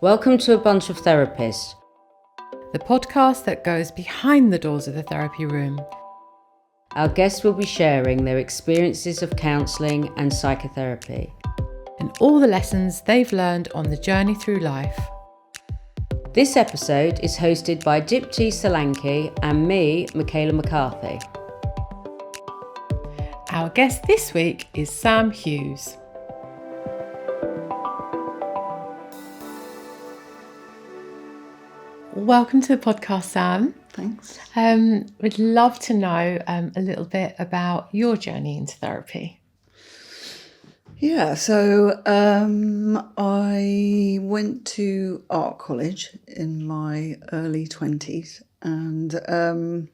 Welcome to A Bunch of Therapists, the podcast that goes behind the doors of the therapy room. Our guests will be sharing their experiences of counselling and psychotherapy, and all the lessons they've learned on the journey through life. This episode is hosted by Dipti Solanki and me, Michaela McCarthy. Our guest this week is Sam Hughes. Welcome to the podcast, Sam. Thanks. We'd love to know a little bit about your journey into therapy. Yeah, so I went to art college in my early 20s, and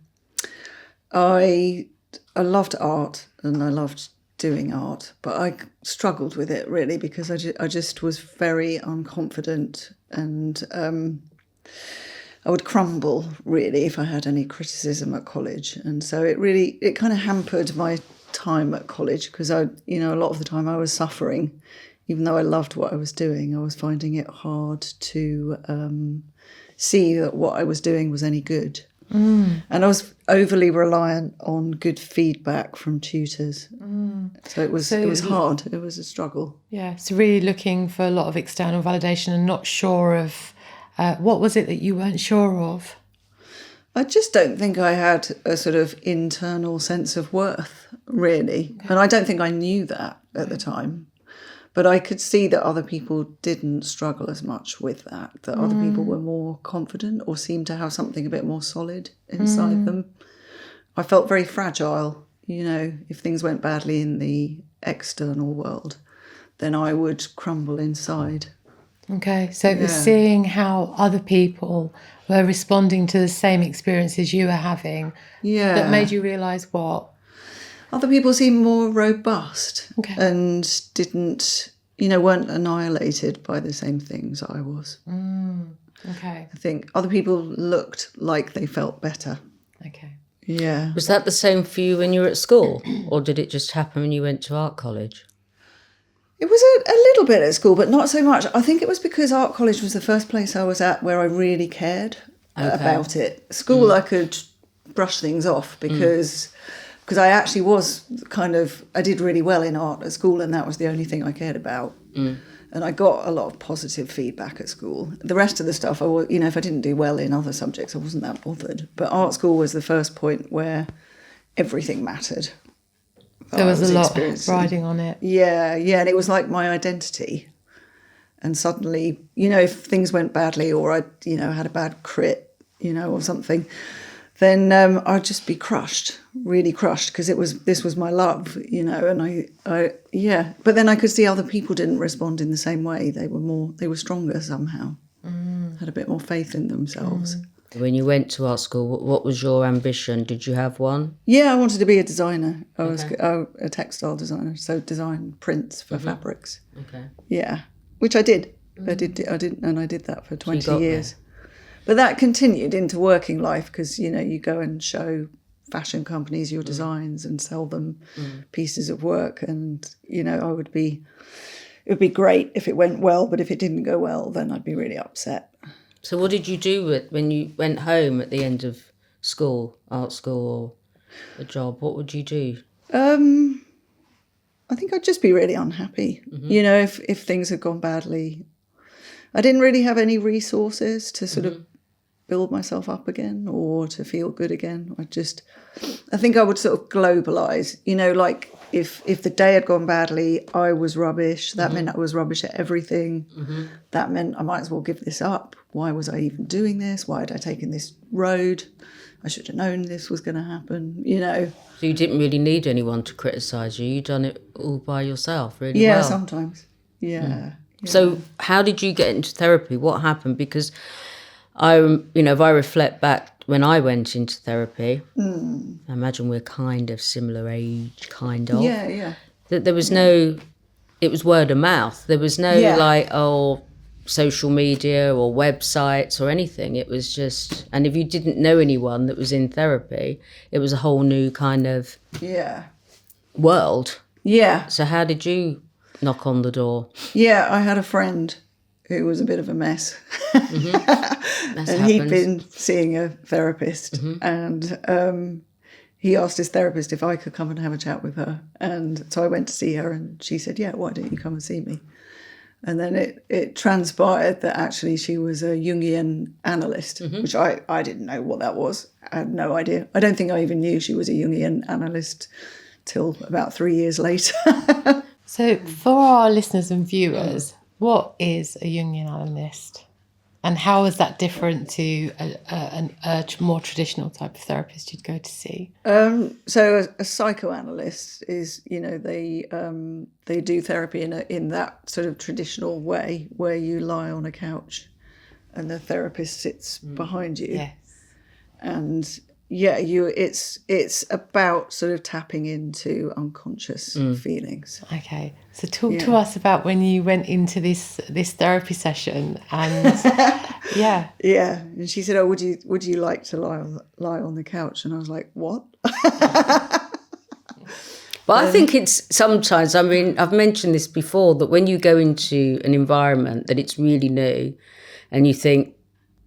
I loved art and I loved doing art, but I struggled with it really because I just was very unconfident, and I would crumble really if I had any criticism at college, and so it kind of hampered my time at college because a lot of the time I was suffering. Even though I loved what I was doing, I was finding it hard to see that what I was doing was any good. And I was overly reliant on good feedback from tutors. So it was hard. It was a struggle. Yeah, so really looking for a lot of external validation and not sure of what was it that you weren't sure of? I just don't think I had a sort of internal sense of worth, really. Okay. And I don't think I knew that at the time. But I could see that other people didn't struggle as much with that other people were more confident or seemed to have something a bit more solid inside them. I felt very fragile. If things went badly in the external world, then I would crumble inside. Okay, so it was seeing how other people were responding to the same experiences you were having that made you realise what? Other people seemed more robust and didn't, weren't annihilated by the same things I was. Okay. I think other people looked like they felt better. Okay. Yeah. Was that the same for you when you were at school, or did it just happen when you went to art college? It was a little bit at school, but not so much. I think it was because art college was the first place I was at where I really cared about it. School, I could brush things off because I actually was I did really well in art at school, and that was the only thing I cared about. And I got a lot of positive feedback at school. The rest of the stuff, if I didn't do well in other subjects, I wasn't that bothered. But art school was the first point where everything mattered. There was a lot riding on it. Yeah, and it was like my identity. And suddenly, if things went badly or I, had a bad crit, or something, then I'd just be crushed, really crushed, because this was my love, and I. But then I could see other people didn't respond in the same way. They were stronger somehow, had a bit more faith in themselves. When you went to art school, what was your ambition? Did you have one? Yeah, I wanted to be a designer. I was a textile designer, so design prints for fabrics. Okay. Yeah, which I did. I did that for 20 years. But that continued into working life because, you go and show fashion companies your designs and sell them pieces of work. And, it would be great if it went well, but if it didn't go well, then I'd be really upset. So what did you do when you went home at the end of school, art school or a job? What would you do? I think I'd just be really unhappy. If things had gone badly. I didn't really have any resources to sort of build myself up again or to feel good again. I think I would sort of globalise, like if the day had gone badly, I was rubbish. That meant I was rubbish at everything. That meant I might as well give this up. Why was I even doing this? Why had I taken this road? I should have known this was going to happen, So you didn't really need anyone to criticise you. You done it all by yourself, really well? Yeah, sometimes. Yeah. So how did you get into therapy? What happened? Because if I reflect back when I went into therapy, I imagine we're kind of similar age, kind of. Yeah. There was no, it was word of mouth. There was no social media or websites or anything. It was just, and if you didn't know anyone that was in therapy, it was a whole new kind of world. Yeah. So how did you knock on the door? Yeah, I had a friend who was a bit of a mess. Mm-hmm. And he'd been seeing a therapist, and he asked his therapist if I could come and have a chat with her. And so I went to see her, and she said, yeah, why don't you come and see me? And then it transpired that actually she was a Jungian analyst, which I didn't know what that was. I had no idea. I don't think I even knew she was a Jungian analyst till about 3 years later. So for our listeners and viewers, what is a Jungian analyst? And how is that different to a more traditional type of therapist you'd go to see? So a psychoanalyst is, they do therapy in that sort of traditional way where you lie on a couch and the therapist sits behind you. Yes. And it's about sort of tapping into unconscious feelings. Okay, so talk to us about when you went into this therapy session, and yeah, and she said, "Oh, would you like to lie on the couch?" And I was like, "What?" But I think it's sometimes, I mean, I've mentioned this before, that when you go into an environment that it's really new, and you think,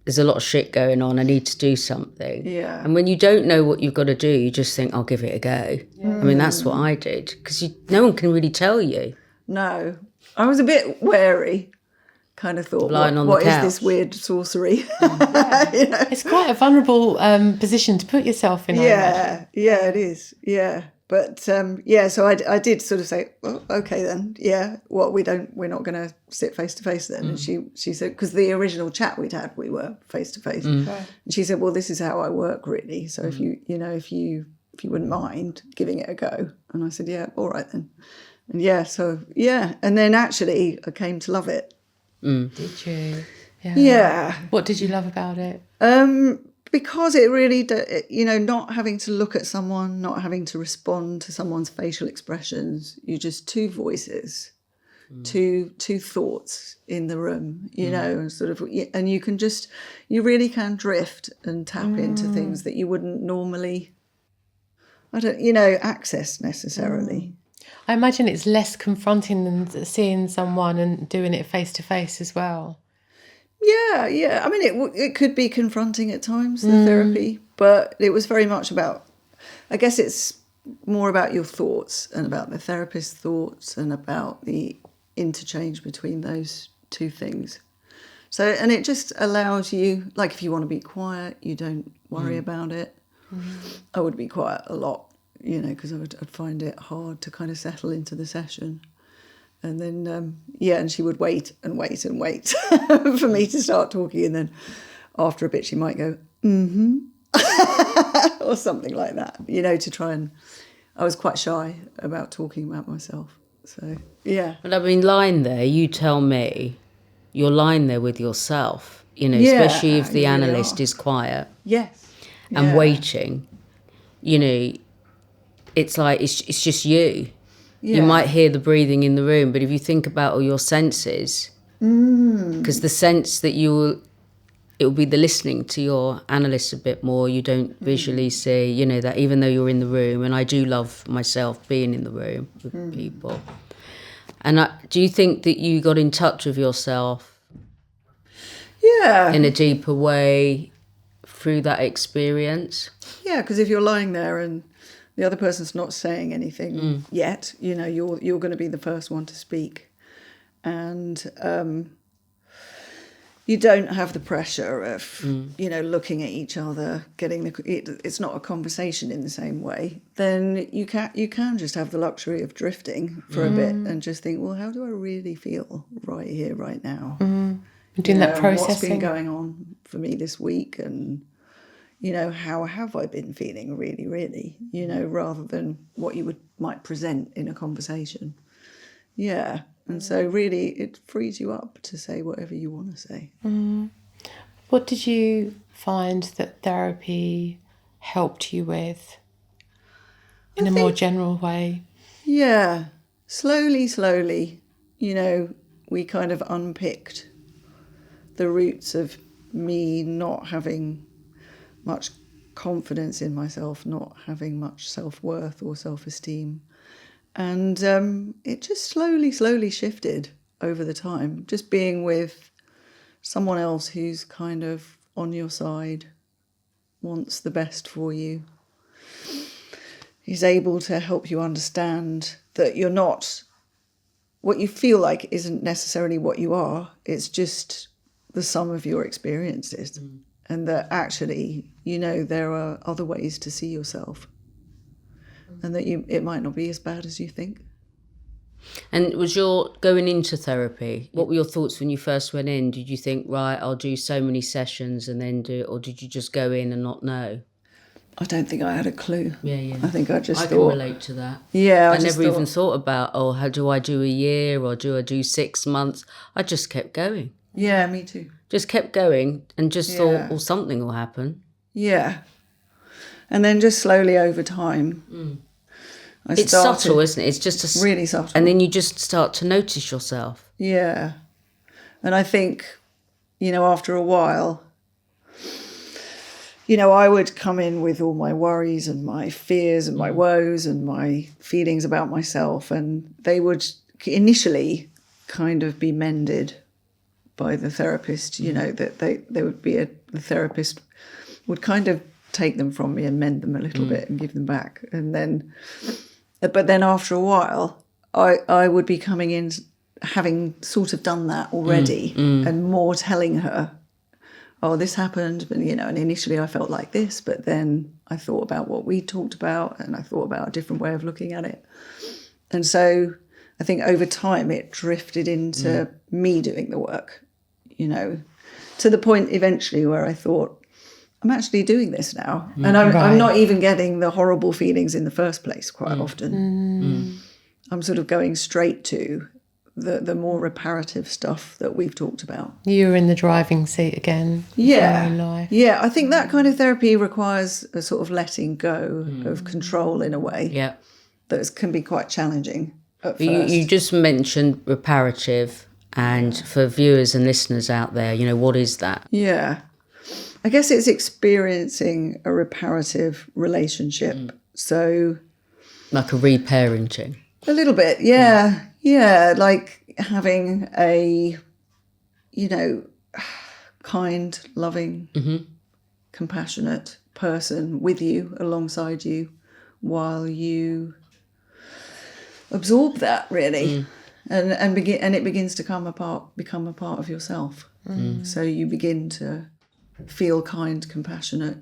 there's a lot of shit going on, I need to do something. Yeah. And when you don't know what you've got to do, you just think, I'll give it a go. Yeah. I mean, that's what I did, because no one can really tell you. No. I was a bit wary, kind of thought, what is this weird sorcery? It's quite a vulnerable position to put yourself in. Yeah, it is, yeah. But so I did sort of say, well, okay then, we're not going to sit face to face then. And she said, because the original chat we were face to face. And she said, well, this is how I work really. So if you wouldn't mind giving it a go. And I said, yeah, all right then. And and then actually I came to love it. Did you? Yeah. What did you love about it? Because it really, not having to look at someone, not having to respond to someone's facial expressions, you're just two voices, two thoughts in the room, and you really can drift and tap into things that you wouldn't normally, access necessarily. I imagine it's less confronting than seeing someone and doing it face to face as well. Yeah. I mean, it could be confronting at times, the therapy, but it was very much about, I guess it's more about your thoughts and about the therapist's thoughts and about the interchange between those two things. So, and it just allows you, like if you want to be quiet, you don't worry about it. I would be quiet a lot, because I'd find it hard to kind of settle into the session. And then, and she would wait and wait and wait for me to start talking. And then after a bit, she might go, or something like that, to try and... I was quite shy about talking about myself. So, yeah. But I mean, lying there, you tell me, you're lying there with yourself, especially if the analyst is quiet. Yes. And waiting, it's like, it's just you. Yeah. You might hear the breathing in the room, but if you think about all your senses, because the sense that it will be the listening to your analyst a bit more. You don't visually see, that even though you're in the room, and I do love myself being in the room with people. And do you think that you got in touch with yourself? Yeah. In a deeper way through that experience? Yeah, because if you're lying there and the other person's not saying anything yet, you're going to be the first one to speak. And you don't have the pressure of, looking at each other, it's not a conversation in the same way. Then you can just have the luxury of drifting for a bit and just think, well, how do I really feel right here, right now? Doing that processing. What's been going on for me this week, and how have I been feeling really, really, rather than what you might present in a conversation. Yeah. And so really it frees you up to say whatever you want to say. What did you find that therapy helped you with in a more general way? Yeah. Slowly, we kind of unpicked the roots of me not having much confidence in myself, not having much self-worth or self-esteem. And it just slowly shifted. over the time. Just being with someone else who's kind of on your side, wants the best for you, is able to help you understand that you're not, what you feel like isn't necessarily what you are. It's just the sum of your experiences. And that actually, you know, there are other ways to see yourself, and that it might not be as bad as you think. And was your going into therapy, what were your thoughts when you first went in? Did you think, right, I'll do so many sessions and then do it, or did you just go in and not know? I don't think I had a clue. Yeah. I think I just I thought... can relate to that. Yeah, I never even thought about, how do I do a year, or do I do 6 months? I just kept going. Yeah, me too. Just kept going and just thought, well, something will happen. Yeah. And then just slowly over time... It's subtle, isn't it? It's just really subtle. And then you just start to notice yourself. Yeah. And I think, you know, after a while, you know, I would come in with all my worries and my fears and my woes and my feelings about myself, and they would initially kind of be mended by the therapist, you know, that they would be the therapist would kind of take them from me and mend them a little bit and give them back. And then... But then after a while, I would be coming in having sort of done that already and more telling her, oh, this happened, but, you know, and initially I felt like this, but then I thought about what we talked about and I thought about a different way of looking at it. And so I think over time it drifted into me doing the work, you know, to the point eventually where I thought, I'm actually doing this now. And I'm not even getting the horrible feelings in the first place quite often. I'm sort of going straight to the more reparative stuff that we've talked about. You're in the driving seat again. Yeah. In your own life. Yeah, I think that kind of therapy requires a sort of letting go of control in a way. Yeah. That can be quite challenging at first. You just mentioned reparative, and for viewers and listeners out there, you know, what is that? Yeah. I guess it's experiencing a reparative relationship. So... Like a reparenting. A little bit, yeah. Yeah, like having a, you know, kind, loving, compassionate person with you, alongside you, while you absorb that, really. And it begins to become a part of yourself. So you begin to feel kind, compassionate,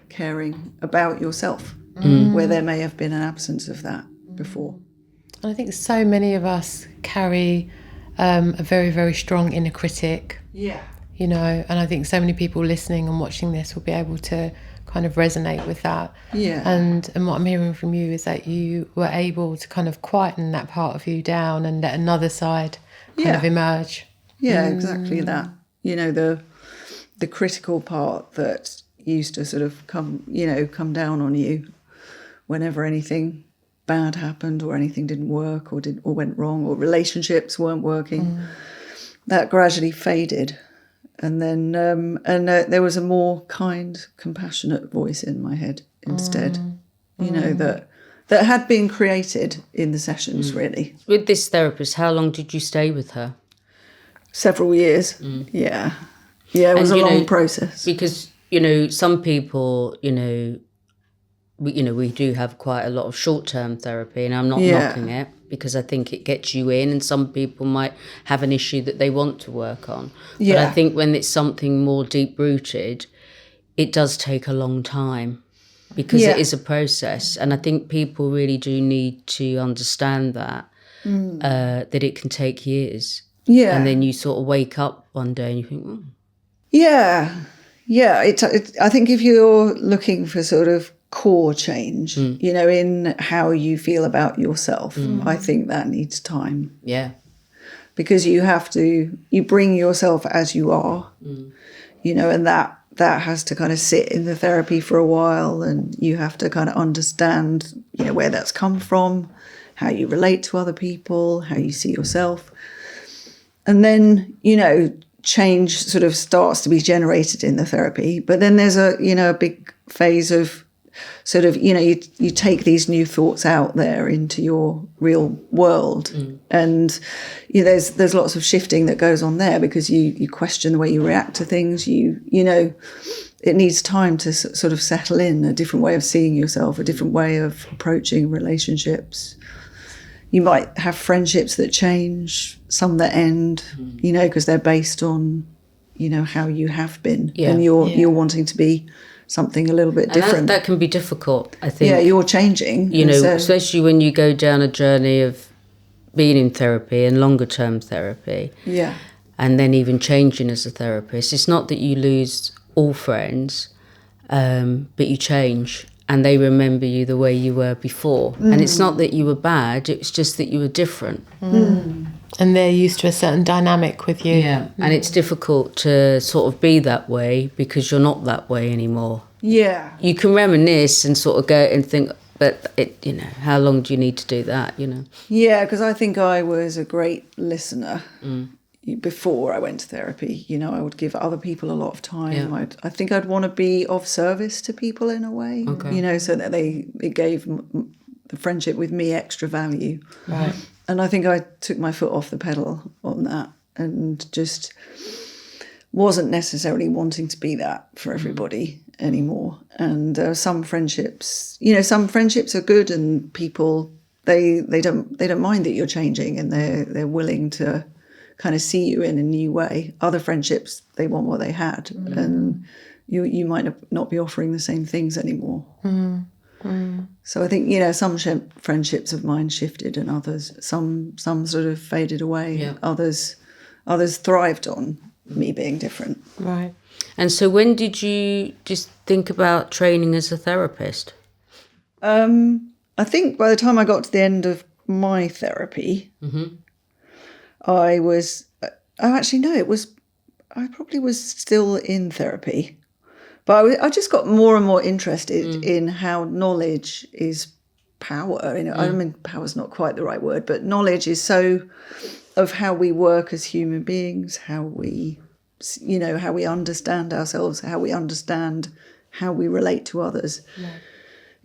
caring about yourself, where there may have been an absence of that before. And I think so many of us carry a very, very strong inner critic. Yeah. You know, and I think so many people listening and watching this will be able to kind of resonate with that. Yeah. And what I'm hearing from you is that you were able to kind of quieten that part of you down and let another side kind of emerge. Yeah, exactly that. You know, the critical part that used to sort of come down on you whenever anything bad happened or anything didn't work or went wrong or relationships weren't working, that gradually faded. And then there was a more kind, compassionate voice in my head instead, you know, that had been created in the sessions, really. With this therapist, how long did you stay with her? Several years, yeah. Yeah, it was a long process. Because, you know, some people, we do have quite a lot of short-term therapy, and I'm not knocking it, because I think it gets you in, and some people might have an issue that they want to work on. But I think when it's something more deep-rooted, it does take a long time, because it is a process. And I think people really do need to understand that, that it can take years. Yeah. And then you sort of wake up one day and you think, Yeah. I think if you're looking for sort of core change, you know, in how you feel about yourself, I think that needs time. Yeah. Because you bring yourself as you are, you know, and that has to kind of sit in the therapy for a while, and you have to kind of understand, you know, where that's come from, how you relate to other people, how you see yourself. And then, you know, change sort of starts to be generated in the therapy. But then there's a big phase of sort of, you take these new thoughts out there into your real world. And there's lots of shifting that goes on there, because you question the way you react to things. It needs time to sort of settle in, a different way of seeing yourself, a different way of approaching relationships. You might have friendships that change, some that end, because they're based on, how you have been, and you're wanting to be something a little bit different. And that can be difficult, I think. Yeah, you're changing. Especially when you go down a journey of being in therapy and longer term therapy. Yeah. And then even changing as a therapist. It's not that you lose all friends, but you change and they remember you the way you were before. And it's not that you were bad, it's just that you were different. And they're used to a certain dynamic with you. Yeah, and it's difficult to sort of be that way because you're not that way anymore. Yeah. You can reminisce and sort of go and think, but how long do you need to do that, Yeah, because I think I was a great listener. Before I went to therapy, I would give other people a lot of time. Yeah. I think I'd want to be of service to people in a way, so that it gave the friendship with me extra value. Right. And I think I took my foot off the pedal on that and just wasn't necessarily wanting to be that for everybody anymore. And some friendships, are good, and people they don't mind that you're changing, and they're willing to kind of see you in a new way. Other friendships, they want what they had, and you might not be offering the same things anymore. So I think some friendships of mine shifted, and others some sort of faded away. Yeah. Others thrived on me being different. Right. And so when did you just think about training as a therapist? I think by the time I got to the end of my therapy, I was. Actually, no, it was. I probably was still in therapy, but I just got more and more interested in how knowledge is power. I mean, power is not quite the right word, but knowledge is so of how we work as human beings, how we understand ourselves, how we understand how we relate to others,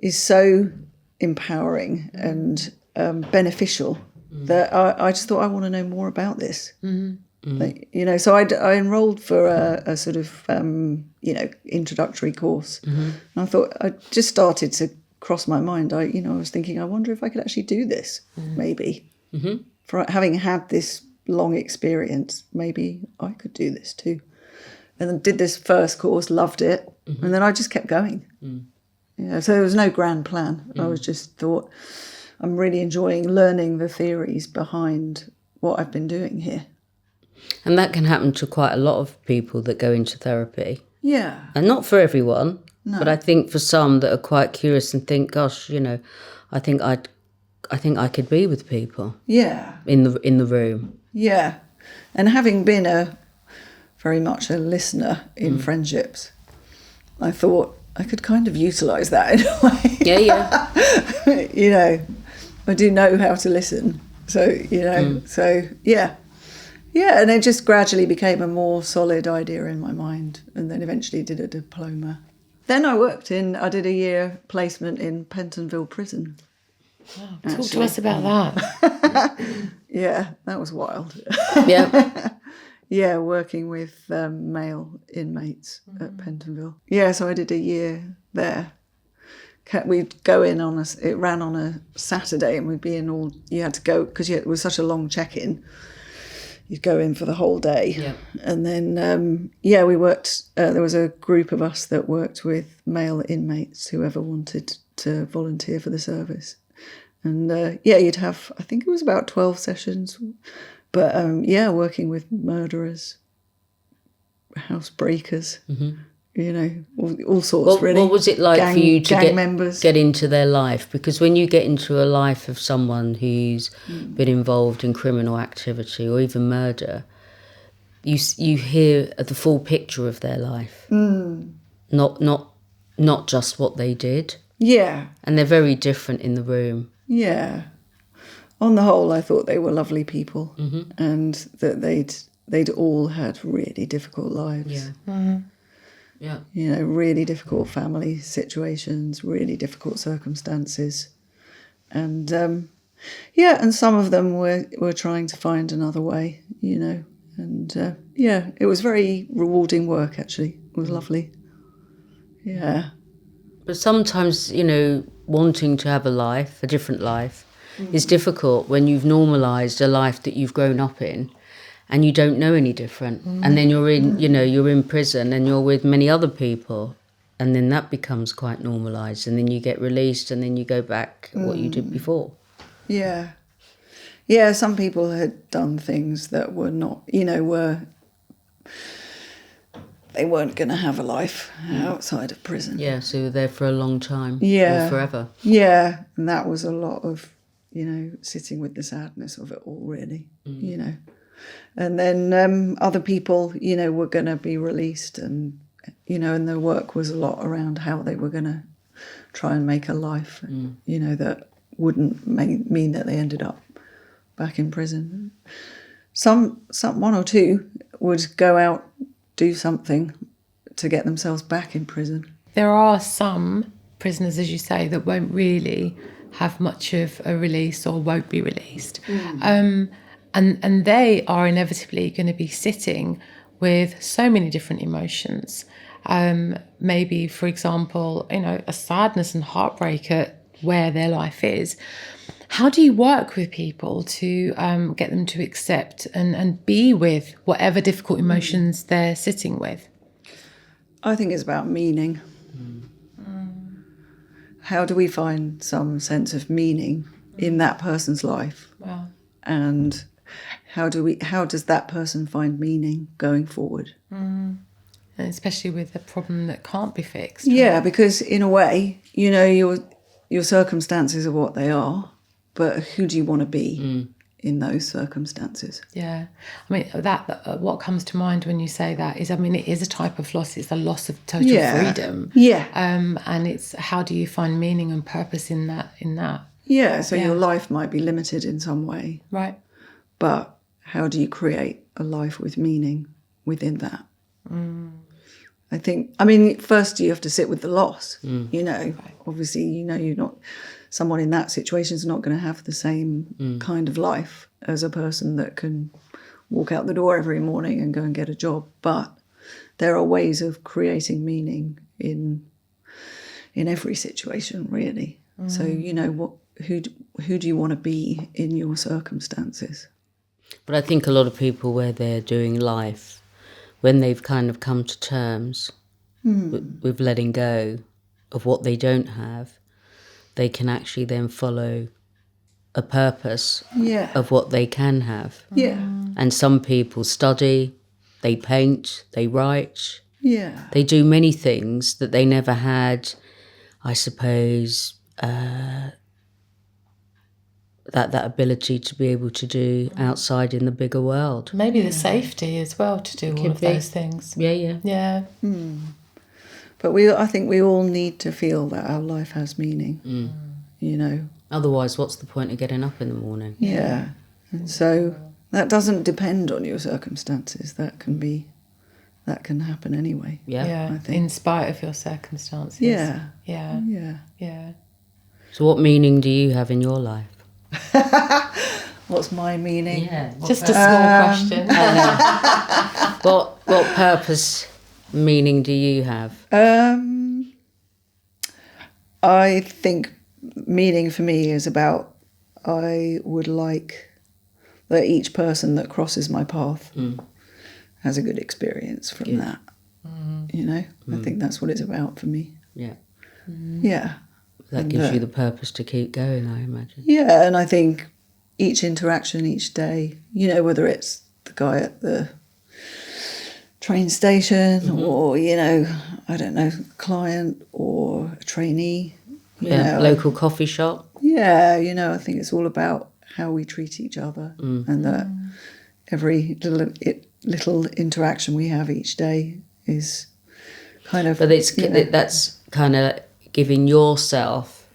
is so empowering and beneficial. That I just thought I want to know more about this. So I enrolled for a sort of introductory course, and I thought I just started to cross my mind. I was thinking, I wonder if I could actually do this. Maybe for having had this long experience, maybe I could do this too. And then did this first course, loved it, and then I just kept going. So there was no grand plan. I was just thought, I'm really enjoying learning the theories behind what I've been doing here. And that can happen to quite a lot of people that go into therapy. Yeah. And not for everyone, but I think for some that are quite curious and think, gosh, I think I could be with people. Yeah. In the room. Yeah. And having been very much a listener in friendships, I thought I could kind of utilise that in a way. Yeah. I do know how to listen. So, so yeah. Yeah, and it just gradually became a more solid idea in my mind, and then eventually did a diploma. Then I did a year placement in Pentonville Prison. Wow. Talk to us about that. Yeah, that was wild. Yeah. Yeah, working with male inmates at Pentonville. Yeah, so I did a year there. We'd go in it ran on a Saturday, and we'd be in you had to go, because it was such a long check-in. You'd go in for the whole day. Yeah. And then, we worked, there was a group of us that worked with male inmates, whoever wanted to volunteer for the service. And you'd have, I think it was about 12 sessions. But working with murderers, housebreakers, all sorts, really. What was it like for you to get into their life? Because when you get into a life of someone who's been involved in criminal activity or even murder, you hear the full picture of their life, not just what they did. Yeah. And they're very different in the room. Yeah. On the whole, I thought they were lovely people, and that they'd all had really difficult lives. Yeah. Yeah. You know, really difficult family situations, really difficult circumstances. And, and some of them were trying to find another way, you know. And, it was very rewarding work, actually. It was lovely. Yeah. But sometimes, you know, wanting to have a different life, is difficult when you've normalised a life that you've grown up in and you don't know any different. And then you're in prison and you're with many other people, and then that becomes quite normalised, and then you get released and then you go back what you did before. Yeah. Yeah, some people had done things that were not, you know, they weren't going to have a life outside of prison. Yeah, so you were there for a long time. Yeah. Or forever. Yeah, and that was a lot of, you know, sitting with the sadness of it all, really, you know. And then other people, you know, were going to be released, and, you know, and the work was a lot around how they were going to try and make a life, you know, that wouldn't mean that they ended up back in prison. Some one or two would go out, do something to get themselves back in prison. There are some prisoners, as you say, that won't really have much of a release or won't be released. And they are inevitably going to be sitting with so many different emotions. Maybe, for example, you know, a sadness and heartbreak at where their life is. How do you work with people to get them to accept and be with whatever difficult emotions they're sitting with? I think it's about meaning. How do we find some sense of meaning in that person's life? Wow. And how does that person find meaning going forward? And especially with a problem that can't be fixed. Yeah, because in a way, you know, your circumstances are what they are, but who do you want to be in those circumstances? Yeah. I mean, what comes to mind when you say that is, I mean, it is a type of loss. It's a loss of total freedom. Yeah. And it's how do you find meaning and purpose in that? Yeah, so your life might be limited in some way. Right. But how do you create a life with meaning within that? I think, I mean, first you have to sit with the loss, you know. Right. Obviously, you know, you're not, someone in that situation is not going to have the same kind of life as a person that can walk out the door every morning and go and get a job. But there are ways of creating meaning in every situation, really. So, you know, who do you want to be in your circumstances? But I think a lot of people, where they're doing life, when they've kind of come to terms with letting go of what they don't have, they can actually then follow a purpose of what they can have. Yeah. And some people study, they paint, they write. Yeah. They do many things that they never had, I suppose, that ability to be able to do outside in the bigger world. Maybe the safety as well to do all of those things. Yeah. But I think we all need to feel that our life has meaning, you know. Otherwise, what's the point of getting up in the morning? Yeah. And so that doesn't depend on your circumstances. That can happen anyway. Yeah. I think. In spite of your circumstances. Yeah. So what meaning do you have in your life? What's my meaning? Yeah. Just a small question. What purpose, meaning do you have? I think meaning for me is about, I would like that each person that crosses my path has a good experience from that. You know, I think that's what it's about for me. Yeah. Yeah. That gives you the purpose to keep going, I imagine. Yeah, and I think each interaction each day, you know, whether it's the guy at the train station or, you know, I don't know, client or a trainee. You know, local coffee shop. Yeah, you know, I think it's all about how we treat each other and that every little interaction we have each day is kind of... But that's kind of giving yourself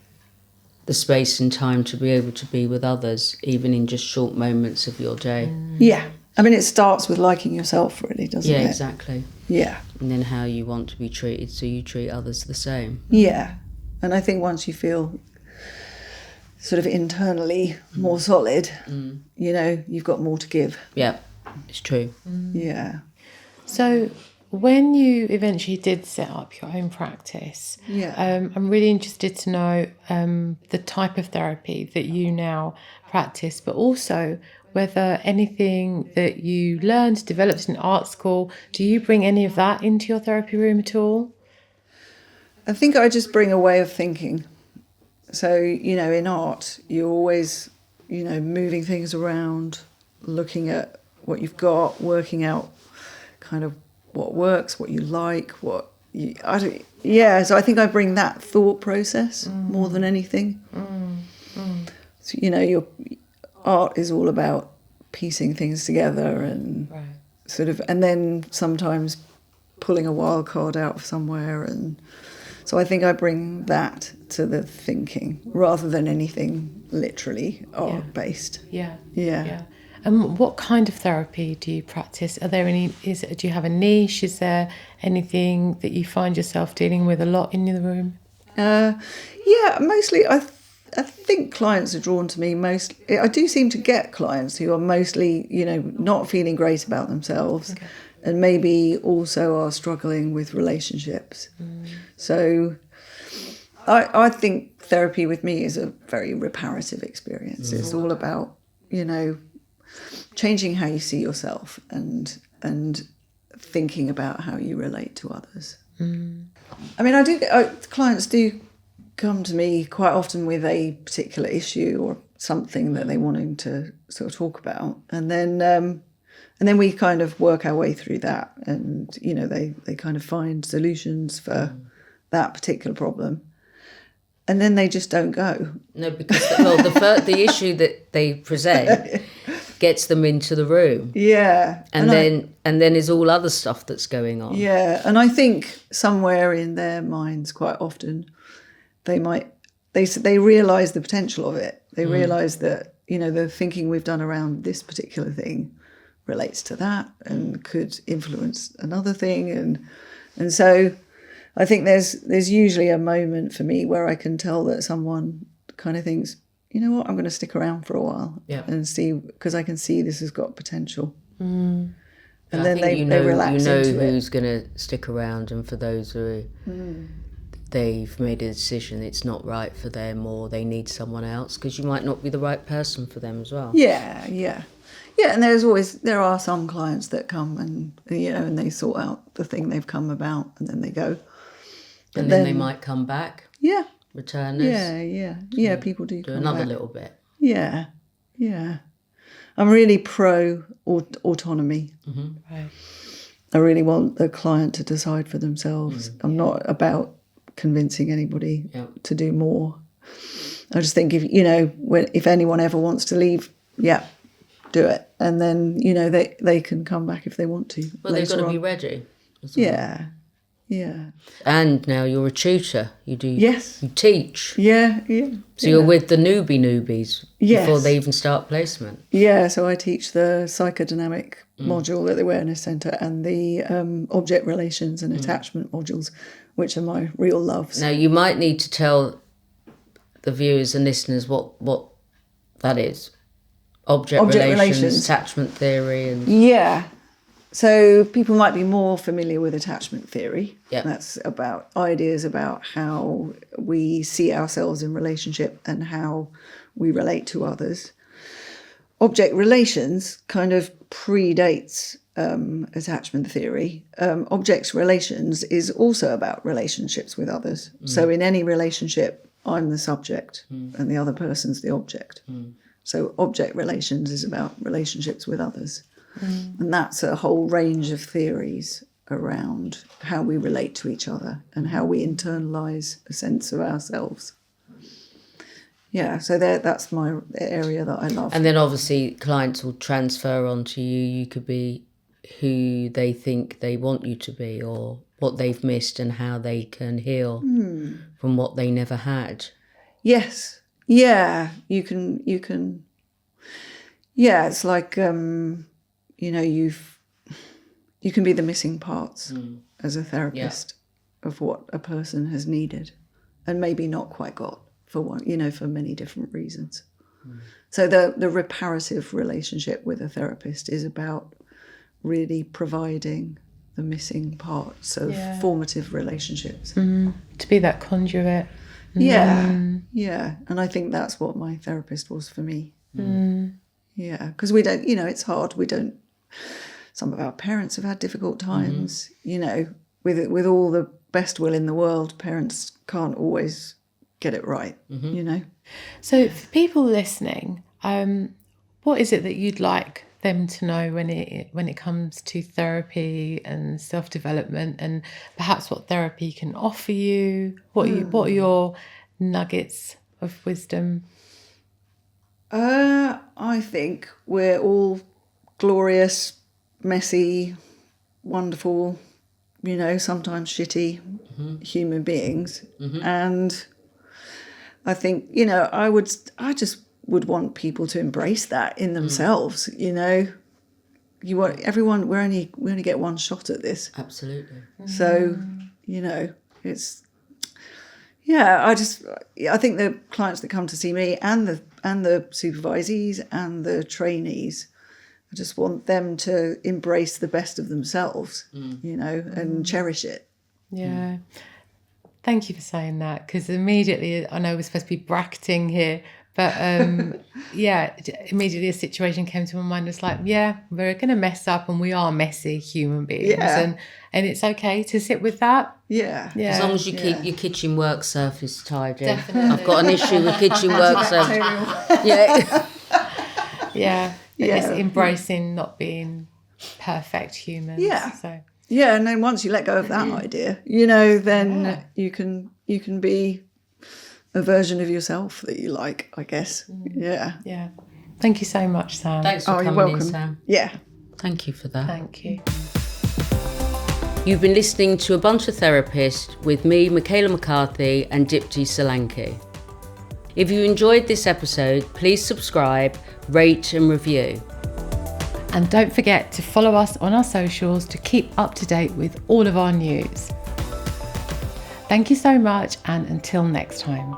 the space and time to be able to be with others, even in just short moments of your day. Yeah. I mean, it starts with liking yourself, really, doesn't it? Yeah, exactly. Yeah. And then how you want to be treated, so you treat others the same. Yeah. And I think once you feel sort of internally more solid, you know, you've got more to give. Yeah, it's true. Yeah. So when you eventually did set up your own practice, I'm really interested to know the type of therapy that you now practice, but also whether anything that you learned, developed in art school, do you bring any of that into your therapy room at all? I think I just bring a way of thinking. So, you know, in art, you're always, you know, moving things around, looking at what you've got, working out kind of what works, what you like, so I think I bring that thought process more than anything. So, you know, your art is all about piecing things together and sort of, and then sometimes pulling a wild card out of somewhere. And so I think I bring that to the thinking rather than anything literally art based. Yeah. Yeah. And what kind of therapy do you practice? Are there any? Do you have a niche? Is there anything that you find yourself dealing with a lot in the room? Yeah, mostly I think clients are drawn to me mostly. I do seem to get clients who are mostly, you know, not feeling great about themselves, and maybe also are struggling with relationships. So I think therapy with me is a very reparative experience. It's all about, you know, changing how you see yourself and thinking about how you relate to others. I mean, clients do come to me quite often with a particular issue or something that they're wanting to sort of talk about, and then we kind of work our way through that, and you know, they kind of find solutions for that particular problem, and then they just don't go. No, because the issue that they present gets them into the room. Yeah. And then there's all other stuff that's going on. Yeah. And I think somewhere in their minds quite often they realise the potential of it. They realise that, you know, the thinking we've done around this particular thing relates to that and could influence another thing. And so I think there's usually a moment for me where I can tell that someone kind of thinks, you know what, I'm going to stick around for a while and see, because I can see this has got potential. And then they relax into it. You know who's going to stick around, and for those who they've made a decision it's not right for them or they need someone else, because you might not be the right person for them as well. Yeah. And there are some clients that come and, you know, and they sort out the thing they've come about and then they go. And then they might come back. Yeah. Returners. Yeah, people do come another back. little bit. Yeah. I'm really pro autonomy. Right. I really want the client to decide for themselves. I'm not about convincing anybody to do more. I just think if anyone ever wants to leave, do it, and then they can come back if they want to. Well, they've got to be ready. As well. Yeah. And now you're a tutor. You do. Yes. You teach. Yeah. So you're with the newbies yes. before they even start placement. Yeah. So I teach the psychodynamic module at the Awareness Centre and the object relations and attachment modules, which are my real loves. Now you might need to tell the viewers and listeners what that is. Object relations, attachment theory, and So people might be more familiar with attachment theory. Yeah. That's about ideas about how we see ourselves in relationship and how we relate to others. Object relations kind of predates attachment theory. Object relations is also about relationships with others. So in any relationship, I'm the subject and the other person's the object. So object relations is about relationships with others. And that's a whole range of theories around how we relate to each other and how we internalise a sense of ourselves. Yeah, so that's my area that I love. And then obviously clients will transfer onto you. You could be who they think they want you to be, or what they've missed and how they can heal from what they never had. Yes. Yeah, you can. Yeah, it's like, you can be the missing parts as a therapist of what a person has needed and maybe not quite got for for many different reasons. So the reparative relationship with a therapist is about really providing the missing parts of formative relationships. To be that conduit. Yeah. And I think that's what my therapist was for me. Yeah, because we don't, it's hard. Some of our parents have had difficult times, with all the best will in the world, parents can't always get it right, So for people listening, what is it that you'd like them to know when it comes to therapy and self-development, and perhaps what therapy can offer you? What are your nuggets of wisdom? I think we're all glorious, messy, wonderful, sometimes shitty human beings. And I think, I just would want people to embrace that in themselves, You want everyone, we only get one shot at this. Absolutely. So, it's, I think the clients that come to see me and the supervisees and the trainees, I just want them to embrace the best of themselves, and cherish it. Yeah. Thank you for saying that, because immediately, I know we're supposed to be bracketing here, but immediately a situation came to my mind. It's like, we're going to mess up, and we are messy human beings, and it's okay to sit with that. Yeah. As long as you keep your kitchen work surface tidy. Definitely. I've got an issue with kitchen work surface. It's embracing not being perfect humans. Yeah. So. Yeah, and then once you let go of that idea, then you can be a version of yourself that you like, I guess. Yeah. Thank you so much, Sam. Thanks for coming you're welcome. in, Sam. Yeah. Thank you for that. Thank you. You've been listening to A Bunch of Therapists with me, Michaela McCarthy, and Dipti Solanki. If you enjoyed this episode, please subscribe, rate and review. And don't forget to follow us on our socials to keep up to date with all of our news. Thank you so much, and until next time.